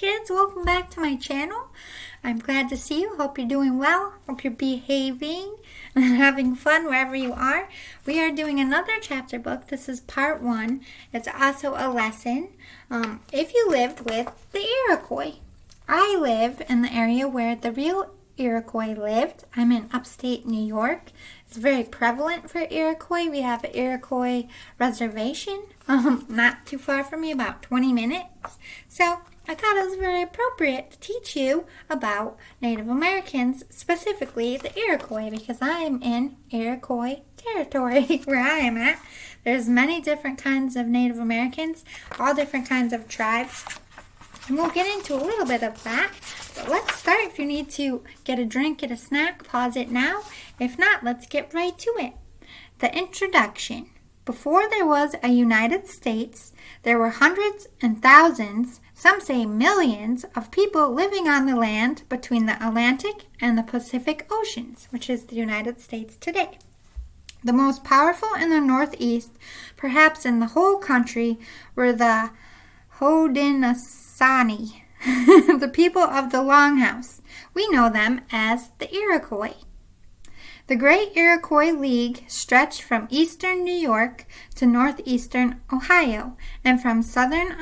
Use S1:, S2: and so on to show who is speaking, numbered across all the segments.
S1: kids, welcome back to my channel. I'm glad to see you. Hope you're doing well. Hope you're behaving and having fun wherever you are. We are doing another chapter book. This is part 1. It's also a lesson. If you lived with the Iroquois. I live in the area where the real Iroquois lived. I'm in upstate New York. It's very prevalent for Iroquois. We have an Iroquois reservation not too far from me, about 20 minutes. So I thought it was very appropriate to teach you about Native Americans, specifically the Iroquois, because I am in Iroquois territory where I am at. There's many different kinds of Native Americans, all different kinds of tribes. And we'll get into a little bit of that. But let's start. If you need to get a drink, get a snack, pause it now. If not, let's get right to it. The introduction. Before there was a United States, there were hundreds and thousands, some say millions, of people living on the land between the Atlantic and the Pacific Oceans, which is the United States today. The most powerful in the Northeast, perhaps in the whole country, were the Haudenosaunee, the people of the Longhouse. We know them as the Iroquois. The Great Iroquois League stretched from eastern New York to northeastern Ohio and from southern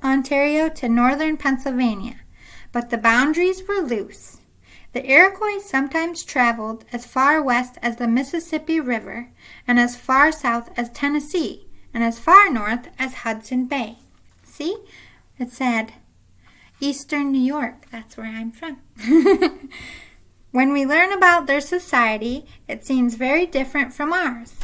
S1: Ontario to northern Pennsylvania, but the boundaries were loose. The Iroquois sometimes traveled as far west as the Mississippi River and as far south as Tennessee and as far north as Hudson Bay. See, it said eastern New York. That's where I'm from. When we learn about their society, it seems very different from ours.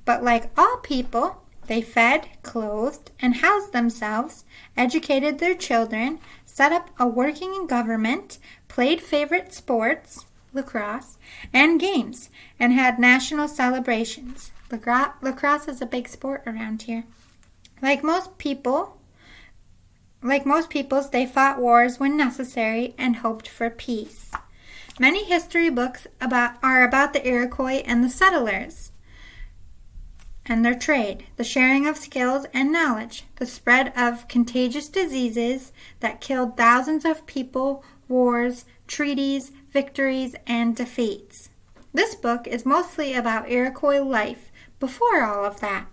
S1: But like all people, they fed, clothed, and housed themselves, educated their children, set up a working government, played favorite sports, lacrosse, and games, and had national celebrations. Lacrosse is a big sport around here. Like most peoples, they fought wars when necessary and hoped for peace. Many history books are about the Iroquois and the settlers and their trade, the sharing of skills and knowledge, the spread of contagious diseases that killed thousands of people, wars, treaties, victories, and defeats. This book is mostly about Iroquois life before all of that.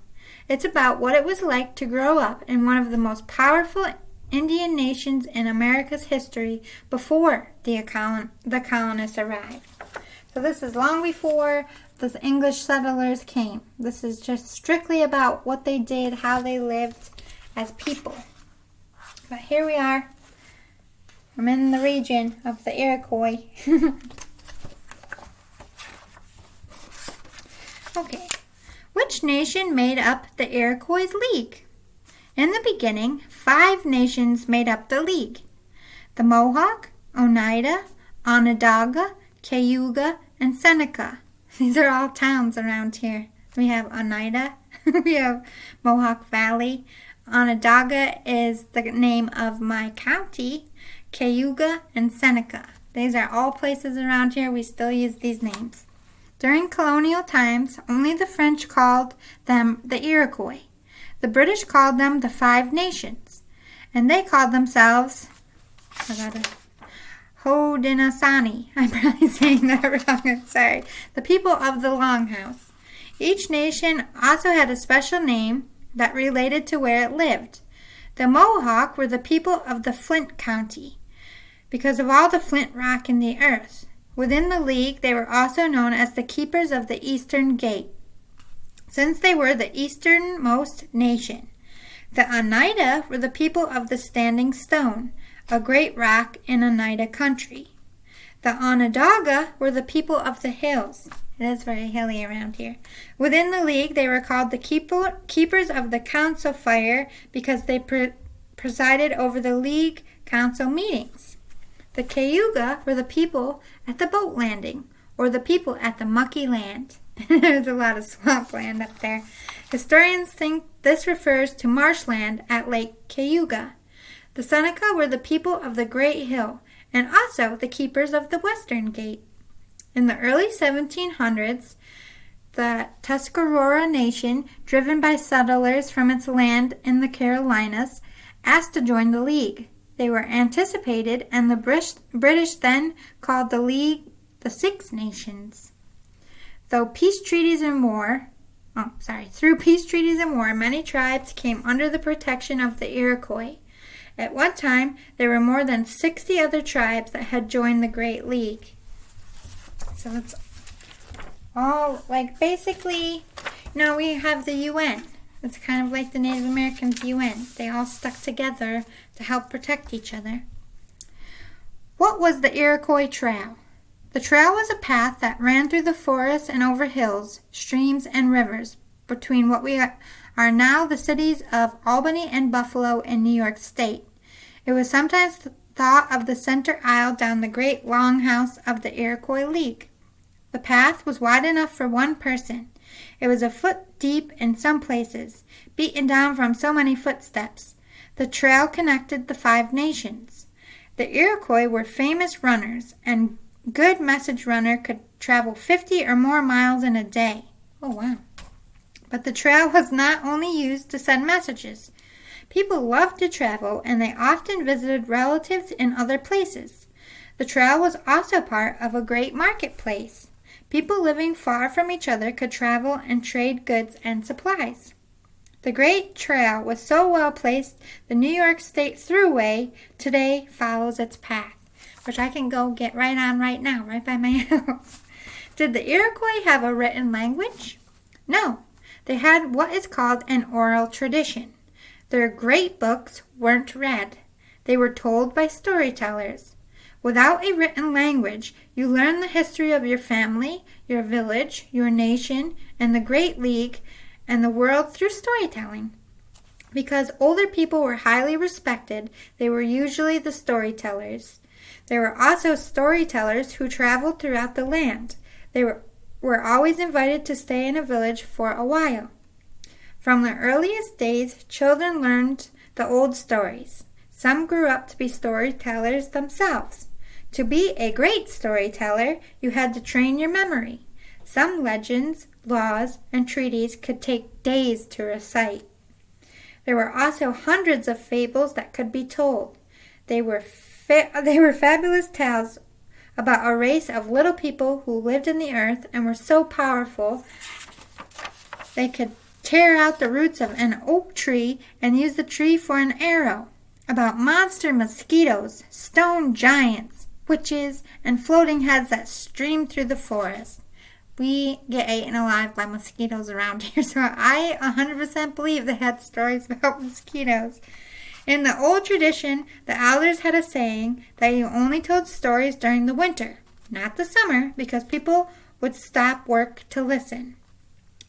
S1: It's about what it was like to grow up in one of the most powerful Indian nations in America's history before the colonists arrived. So this is long before the English settlers came. This is just strictly about what they did, how they lived as people. But here we are. I'm in the region of the Iroquois. Okay. Which nation made up the Iroquois League? In the beginning, 5 nations made up the League: the Mohawk, Oneida, Onondaga, Cayuga, and Seneca. These are all towns around here. We have Oneida, we have Mohawk Valley. Onondaga is the name of my county. Cayuga and Seneca. These are all places around here. We still use these names. During colonial times, only the French called them the Iroquois. The British called them the 5 Nations, and they called themselves Haudenosaunee. I'm probably saying that wrong, I'm sorry. The people of the Longhouse. Each nation also had a special name that related to where it lived. The Mohawk were the people of the Flint County, because of all the flint rock in the earth. Within the League, they were also known as the Keepers of the Eastern Gate, since they were the easternmost nation. The Oneida were the people of the Standing Stone, a great rock in Oneida country. The Onondaga were the people of the hills. It is very hilly around here. Within the League, they were called the Keepers of the Council Fire because they presided over the League Council meetings. The Cayuga were the people at the boat landing, or the people at the mucky land. There's a lot of swampland up there. Historians think this refers to marshland at Lake Cayuga. The Seneca were the people of the Great Hill and also the keepers of the Western Gate. In the early 1700s, the Tuscarora Nation, driven by settlers from its land in the Carolinas, asked to join the League. They were anticipated, and the British then called the League the Six Nations. Through peace treaties and war, many tribes came under the protection of the Iroquois. At one time, there were more than 60 other tribes that had joined the Great League. So it's all basically, we have the UN. It's kind of like the Native Americans' UN. They all stuck together to help protect each other. What was the Iroquois Trail? The trail was a path that ran through the forests and over hills, streams, and rivers between what we are now the cities of Albany and Buffalo in New York State. It was sometimes thought of the center aisle down the great longhouse of the Iroquois League. The path was wide enough for one person. It was a foot deep in some places, beaten down from so many footsteps. The trail connected the 5 nations. The Iroquois were famous runners, and a good message runner could travel 50 or more miles in a day. Oh, wow. But the trail was not only used to send messages. People loved to travel, and they often visited relatives in other places. The trail was also part of a great marketplace. People living far from each other could travel and trade goods and supplies. The Great Trail was so well placed, the New York State Thruway today follows its path, which I can go get right on right now, right by my house. Did the Iroquois have a written language? No. They had what is called an oral tradition. Their great books weren't read. They were told by storytellers. Without a written language, you learn the history of your family, your village, your nation, and the Great League, and the world through storytelling. Because older people were highly respected, they were usually the storytellers. There were also storytellers who traveled throughout the land. They were always invited to stay in a village for a while. From the earliest days, children learned the old stories. Some grew up to be storytellers themselves. To be a great storyteller, you had to train your memory. Some legends, laws, and treaties could take days to recite. There were also hundreds of fables that could be told. They were fabulous tales about a race of little people who lived in the earth and were so powerful they could tear out the roots of an oak tree and use the tree for an arrow. About monster mosquitoes, stone giants, witches, and floating heads that streamed through the forest. We get eaten alive by mosquitoes around here, so I 100% believe they had stories about mosquitoes. In the old tradition, the elders had a saying that you only told stories during the winter, not the summer, because people would stop work to listen.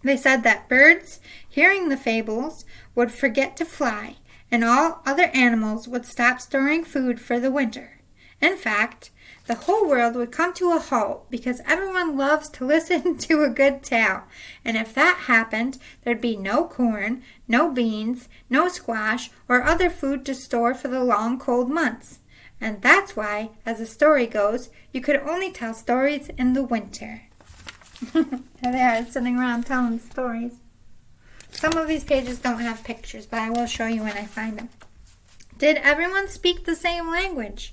S1: They said that birds, hearing the fables, would forget to fly, and all other animals would stop storing food for the winter. In fact, the whole world would come to a halt because everyone loves to listen to a good tale. And if that happened, there'd be no corn, no beans, no squash, or other food to store for the long cold months. And that's why, as the story goes, you could only tell stories in the winter. There they are, sitting around telling stories. Some of these pages don't have pictures, but I will show you when I find them. Did everyone speak the same language?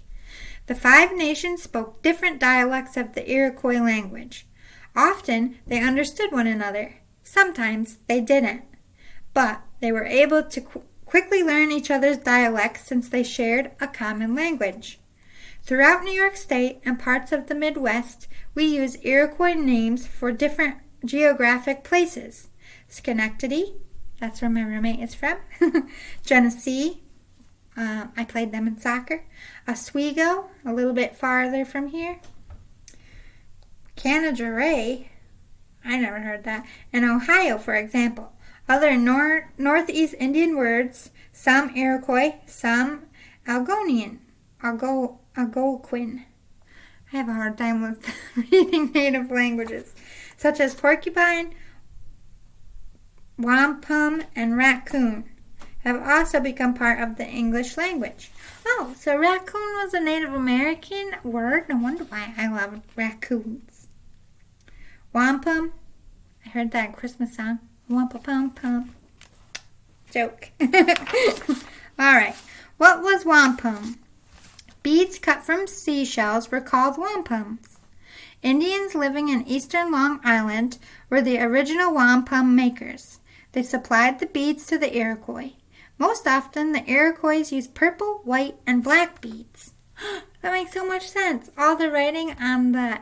S1: The 5 nations spoke different dialects of the Iroquois language. Often, they understood one another. Sometimes, they didn't. But they were able to quickly learn each other's dialects since they shared a common language. Throughout New York State and parts of the Midwest, we use Iroquois names for different geographic places. Schenectady, that's where my roommate is from. Genesee, I played them in soccer. Oswego, a little bit farther from here. Canada-Ray, I never heard that. And Ohio, for example. Other Northeast Indian words, some Iroquois, some Algonquian. Algonquin. I have a hard time with reading native languages, such as porcupine, wampum, and raccoon, have also become part of the English language. Oh, so raccoon was a Native American word? No wonder why I love raccoons. Wampum, I heard that in Christmas song. Wampa-pum-pum. Joke. All right. What was wampum? Beads cut from seashells were called wampums. Indians living in eastern Long Island were the original wampum makers. They supplied the beads to the Iroquois. Most often, the Iroquois used purple, white, and black beads. That makes so much sense. All the writing on the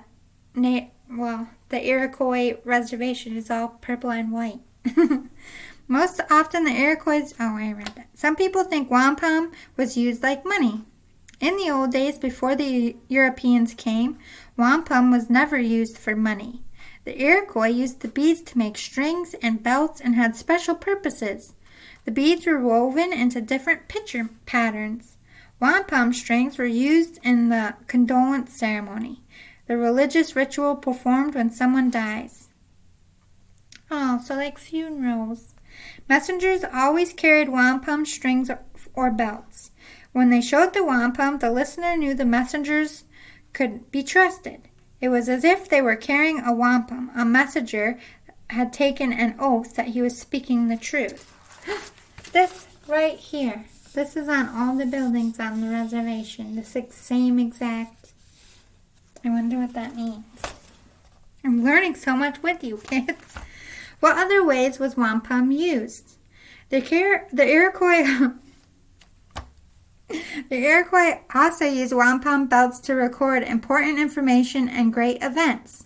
S1: Iroquois reservation is all purple and white. Most often, the Iroquois... Oh, I read that. Some people think wampum was used like money. In the old days, before the Europeans came, wampum was never used for money. The Iroquois used the beads to make strings and belts and had special purposes. The beads were woven into different picture patterns. Wampum strings were used in the condolence ceremony, the religious ritual performed when someone dies. Oh, so like funerals. Messengers always carried wampum strings or belts. When they showed the wampum, the listener knew the messengers could be trusted. It was as if they were carrying a wampum. A messenger had taken an oath that he was speaking the truth. This right here. This is on all the buildings on the reservation. The same exact. I wonder what that means. I'm learning so much with you, kids. What other ways was wampum used? The Iroquois... The Iroquois also used wampum belts to record important information and great events.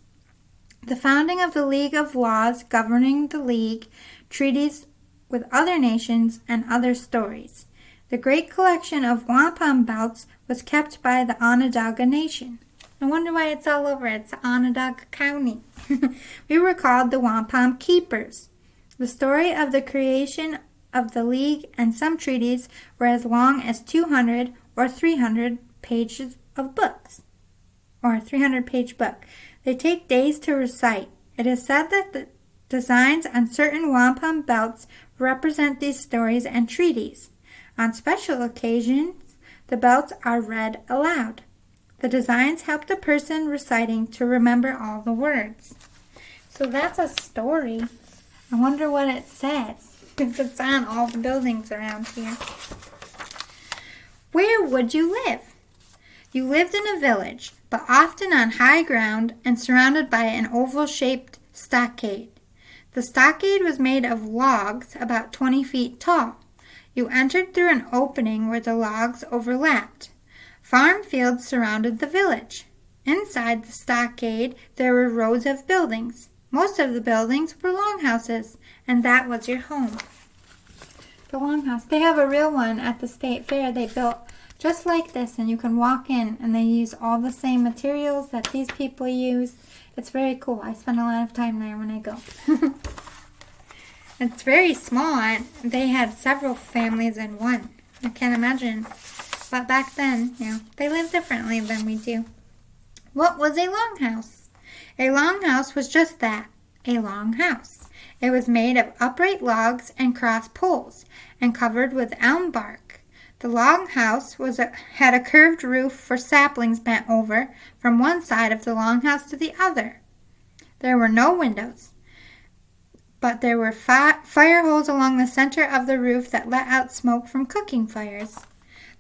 S1: The founding of the League of Laws governing the League, treaties with other nations, and other stories. The great collection of wampum belts was kept by the Onondaga Nation. I wonder why it's all over. It's Onondaga County. We were called the wampum keepers. The story of the creation of the League and some treaties were as long as 200 or 300 pages of books, or a 300-page book. They take days to recite. It is said that the designs on certain wampum belts represent these stories and treaties. On special occasions, the belts are read aloud. The designs help the person reciting to remember all the words. So that's a story. I wonder what it says. Because it's on all the buildings around here. Where would you live? You lived in a village, but often on high ground and surrounded by an oval-shaped stockade. The stockade was made of logs about 20 feet tall. You entered through an opening where the logs overlapped. Farm fields surrounded the village. Inside the stockade, there were rows of buildings. Most of the buildings were longhouses, and that was your home. The longhouse. They have a real one at the state fair. They built just like this, and you can walk in, and they use all the same materials that these people use. It's very cool. I spend a lot of time there when I go. It's very small, and they had several families in one. I can't imagine. But back then, they lived differently than we do. What was a longhouse? A longhouse was just that, a long house. It was made of upright logs and cross poles, and covered with elm bark. The longhouse had a curved roof for saplings bent over from one side of the longhouse to the other. There were no windows, but there were fire holes along the center of the roof that let out smoke from cooking fires.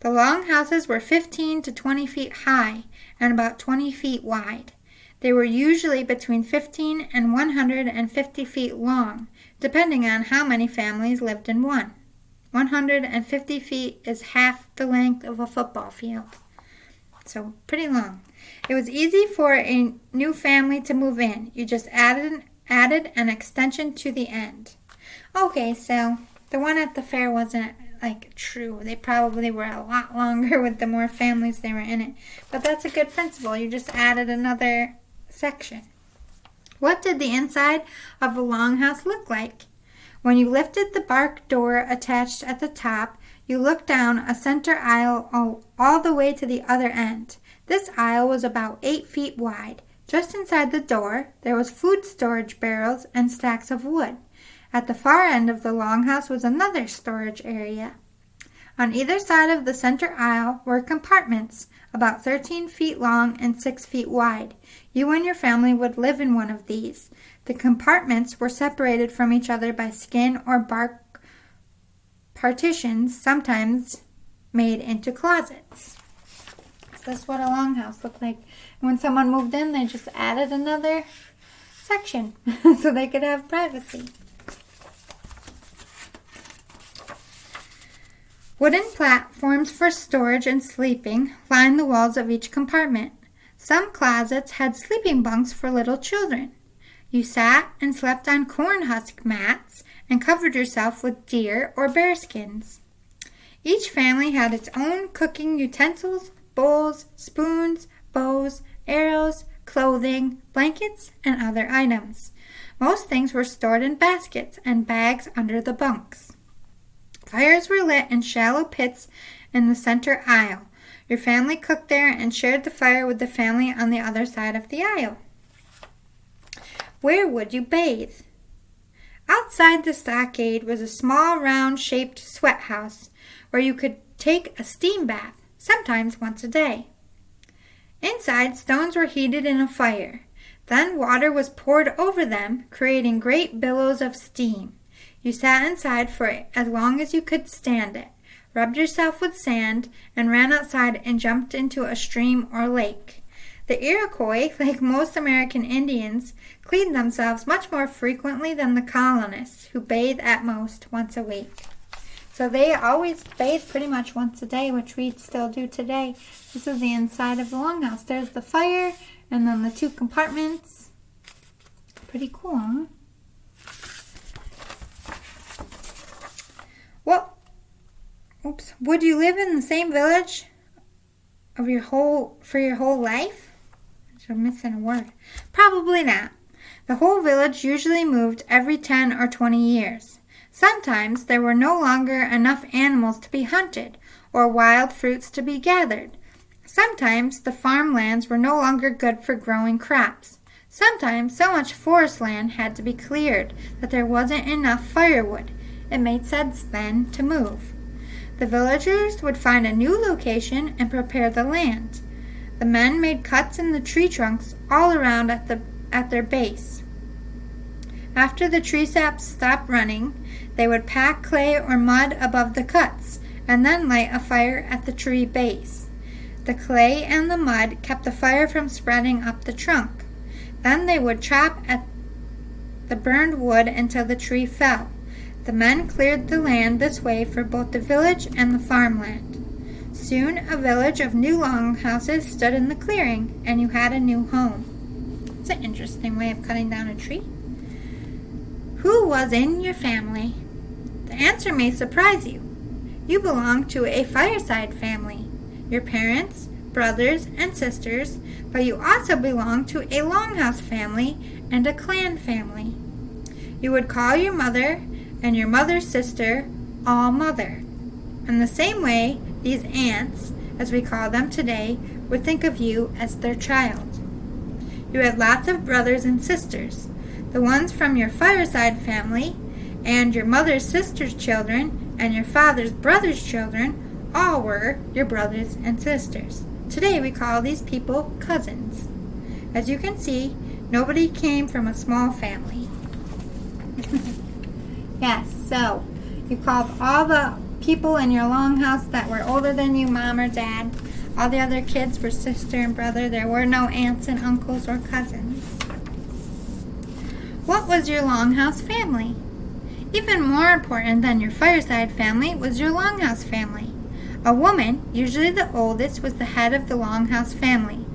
S1: The longhouses were 15 to 20 feet high and about 20 feet wide. They were usually between 15 and 150 feet long, depending on how many families lived in one. 150 feet is half the length of a football field. So pretty long. It was easy for a new family to move in. You just added an extension to the end. Okay, so the one at the fair wasn't true. They probably were a lot longer with the more families they were in it. But that's a good principle. You just added another section. What did the inside of a longhouse look like? When you lifted the bark door attached at the top, you looked down a center aisle all the way to the other end. This aisle was about 8 feet wide. Just inside the door, there was food storage barrels and stacks of wood. At the far end of the longhouse was another storage area. On either side of the center aisle were compartments, about 13 feet long and 6 feet wide. You and your family would live in one of these. The compartments were separated from each other by skin or bark partitions, sometimes made into closets. This is what a longhouse looked like. When someone moved in, they just added another section so they could have privacy. Wooden platforms for storage and sleeping lined the walls of each compartment. Some closets had sleeping bunks for little children. You sat and slept on corn husk mats and covered yourself with deer or bear skins. Each family had its own cooking utensils, bowls, spoons, bows, arrows, clothing, blankets, and other items. Most things were stored in baskets and bags under the bunks. Fires were lit in shallow pits in the center aisle. Your family cooked there and shared the fire with the family on the other side of the aisle. Where would you bathe? Outside the stockade was a small round-shaped sweat house where you could take a steam bath, sometimes once a day. Inside, stones were heated in a fire. Then water was poured over them, creating great billows of steam. You sat inside for as long as you could stand it, rubbed yourself with sand, and ran outside and jumped into a stream or lake. The Iroquois, like most American Indians, cleaned themselves much more frequently than the colonists, who bathe at most once a week. So they always bathe pretty much once a day, which we still do today. This is the inside of the longhouse. There's the fire, and then the two compartments. Pretty cool, huh? Well, would you live in the same village for your whole life? I'm missing a word. Probably not. The whole village usually moved every 10 or 20 years. Sometimes there were no longer enough animals to be hunted or wild fruits to be gathered. Sometimes the farmlands were no longer good for growing crops. Sometimes so much forest land had to be cleared that there wasn't enough firewood. It made sense then to move. The villagers would find a new location and prepare the land. The men made cuts in the tree trunks all around at their base. After the tree saps stopped running, they would pack clay or mud above the cuts and then light a fire at the tree base. The clay and the mud kept the fire from spreading up the trunk. Then they would chop at the burned wood until the tree fell. The men cleared the land this way for both the village and the farmland. Soon a village of new longhouses stood in the clearing, and you had a new home. It's an interesting way of cutting down a tree. Who was in your family? The answer may surprise you. You belong to a fireside family. Your parents, brothers, and sisters, but you also belong to a longhouse family and a clan family. You would call your mother and your mother's sister all mother. In the same way, these aunts, as we call them today, would think of you as their child. You had lots of brothers and sisters. The ones from your fireside family and your mother's sister's children and your father's brother's children all were your brothers and sisters. Today we call these people cousins. As you can see, nobody came from a small family. Yes, so you called all the people in your longhouse that were older than you, mom or dad. All the other kids were sister and brother. There were no aunts and uncles or cousins. What was your longhouse family? Even more important than your fireside family was your longhouse family. A woman, usually the oldest, was the head of the longhouse family.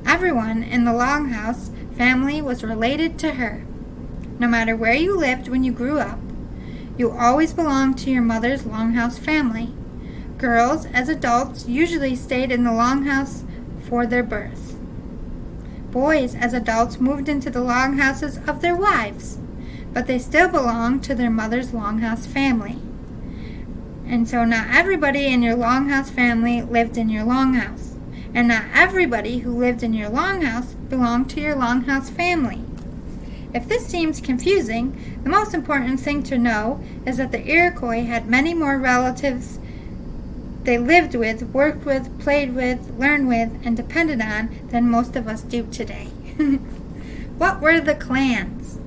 S1: Everyone in the longhouse family was related to her. No matter where you lived when you grew up, you always belonged to your mother's longhouse family. Girls, as adults, usually stayed in the longhouse for their birth. Boys, as adults, moved into the longhouses of their wives, but they still belonged to their mother's longhouse family. And so not everybody in your longhouse family lived in your longhouse, and not everybody who lived in your longhouse belonged to your longhouse family. If this seems confusing, the most important thing to know is that the Iroquois had many more relatives they lived with, worked with, played with, learned with, and depended on than most of us do today. What were the clans?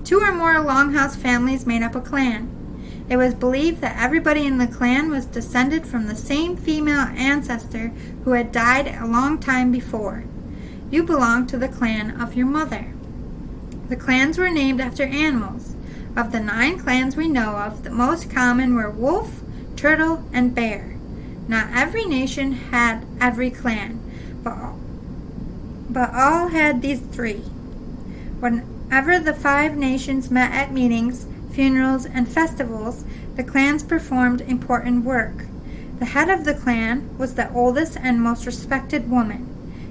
S1: 2 or more longhouse families made up a clan. It was believed that everybody in the clan was descended from the same female ancestor who had died a long time before. You belonged to the clan of your mother. The clans were named after animals. Of the 9 clans we know of, the most common were wolf, turtle, and bear. Not every nation had every clan, but all had these 3. Whenever the 5 nations met at meetings, funerals, and festivals, the clans performed important work. The head of the clan was the oldest and most respected woman.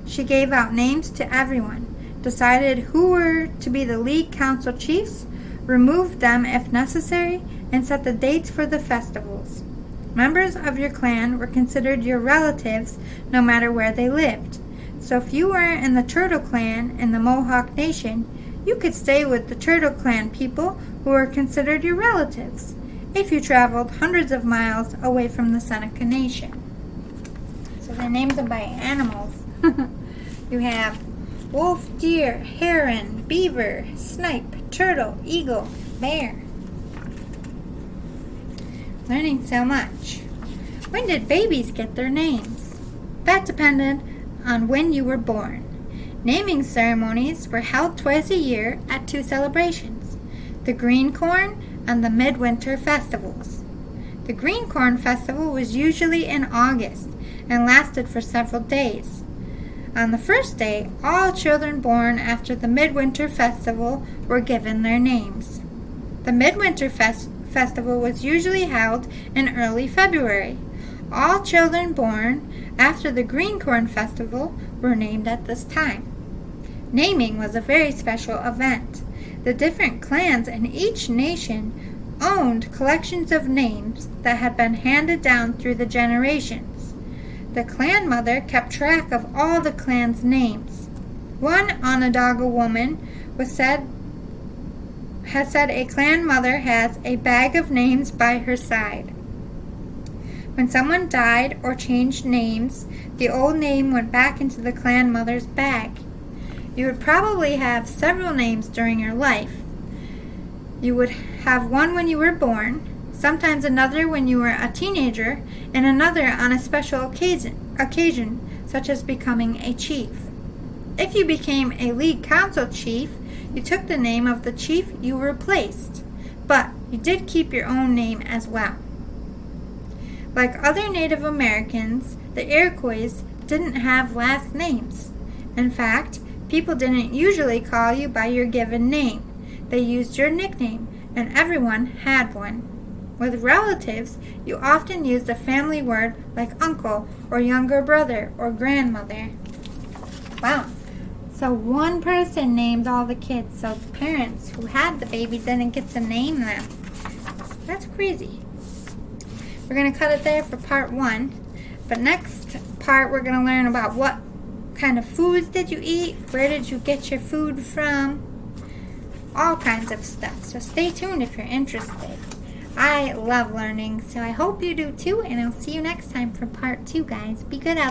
S1: She gave out names to everyone, decided who were to be the lead council chiefs, removed them if necessary, and set the dates for the festivals. Members of your clan were considered your relatives no matter where they lived. So if you were in the Turtle Clan in the Mohawk Nation, you could stay with the Turtle Clan people who were considered your relatives if you traveled hundreds of miles away from the Seneca Nation. So they named them by animals. You have wolf, deer, heron, beaver, snipe, turtle, eagle, bear. Learning so much. When did babies get their names? That depended on when you were born. Naming ceremonies were held twice a year at 2 celebrations, the Green Corn and the Midwinter Festivals. The Green Corn Festival was usually in August and lasted for several days. On the first day, all children born after the Midwinter Festival were given their names. The Midwinter Festival was usually held in early February. All children born after the Green Corn Festival were named at this time. Naming was a very special event. The different clans in each nation owned collections of names that had been handed down through the generations. The clan mother kept track of all the clan's names. One Onondaga woman has said a clan mother has a bag of names by her side. When someone died or changed names, the old name went back into the clan mother's bag. You would probably have several names during your life. You would have one when you were born, sometimes another when you were a teenager, and another on a special occasion, such as becoming a chief. If you became a lead council chief, you took the name of the chief you replaced, but you did keep your own name as well. Like other Native Americans, the Iroquois didn't have last names. In fact, people didn't usually call you by your given name. They used your nickname, and everyone had one. With relatives, you often used a family word like uncle or younger brother or grandmother. Wow. So one person named all the kids, so the parents who had the baby didn't get to name them. That's crazy. We're going to cut it there for part 1. But next part, we're going to learn about what kind of foods did you eat, where did you get your food from, all kinds of stuff. So stay tuned if you're interested. I love learning, so I hope you do too, and I'll see you next time for part 2, guys. Be good out